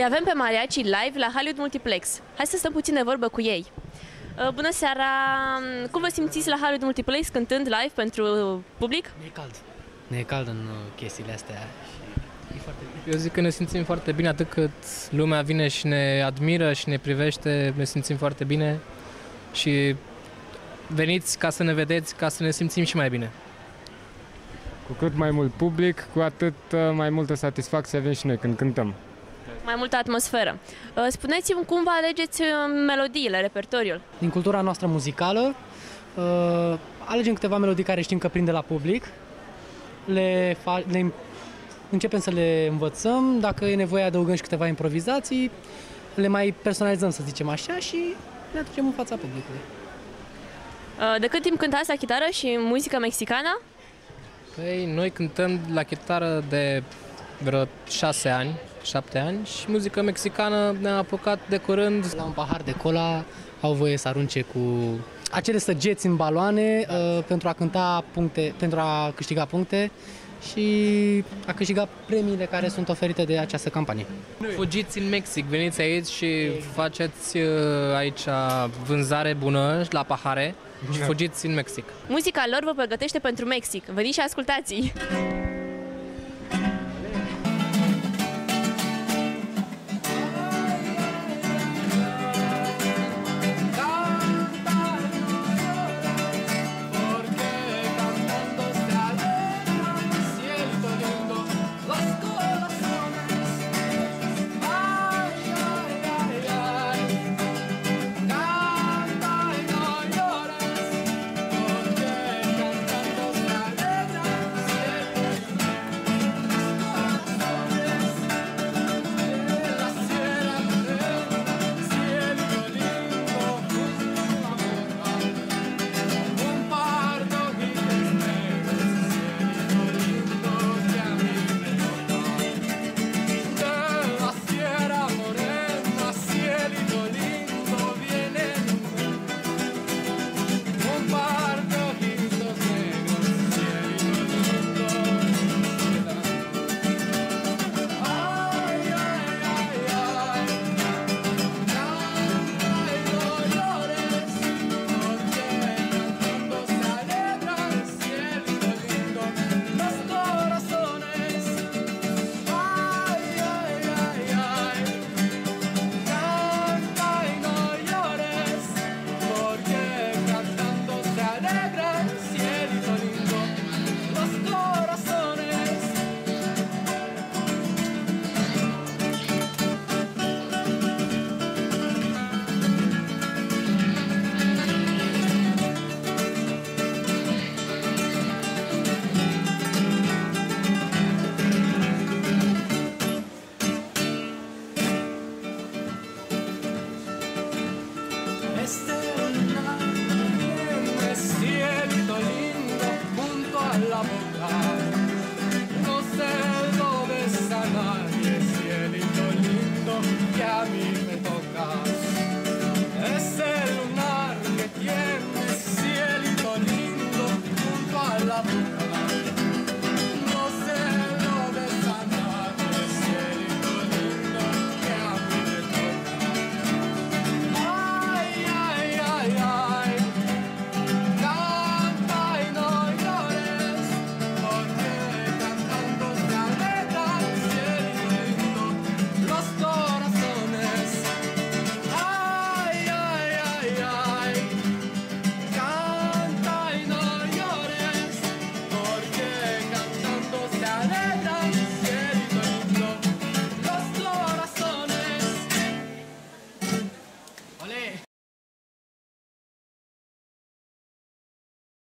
Îi avem pe mariachi live la Hollywood Multiplex. Hai să stăm puțin de vorbă cu ei. Bună seara! Cum vă simțiți la Hollywood Multiplex cântând live pentru public? Ne e cald. Ne e cald în chestiile astea și e foarte bine. Eu zic că ne simțim foarte bine atât cât lumea vine și ne admiră și ne privește, ne simțim foarte bine și veniți ca să ne vedeți, ca să ne simțim și mai bine. Cu cât mai mult public, cu atât mai multă satisfacție avem și noi când cântăm. Mai multă atmosferă. Spuneți-mi cum vă alegeți melodiile, repertoriul? Din cultura noastră muzicală, alegem câteva melodii care știm că prinde la public, începem să le învățăm, dacă e nevoie adăugăm și câteva improvizații, le mai personalizăm, să zicem așa, și le aducem în fața publicului. De cât timp cântați la chitară și muzică mexicană? Păi, noi cântăm la chitară de vreo 6 ani, 7 ani și muzică mexicană ne-a apucat de curând. La un pahar de cola au voie să arunce cu acele săgeți în baloane pentru a cânta puncte, pentru a câștiga puncte și a câștiga premiile care sunt oferite de această campanie. Fugiți în Mexic, veniți aici și faceți aici vânzare bună la pahare și fugiți în Mexic. Muzica lor vă pregătește pentru Mexic. Veniți și ascultați-i!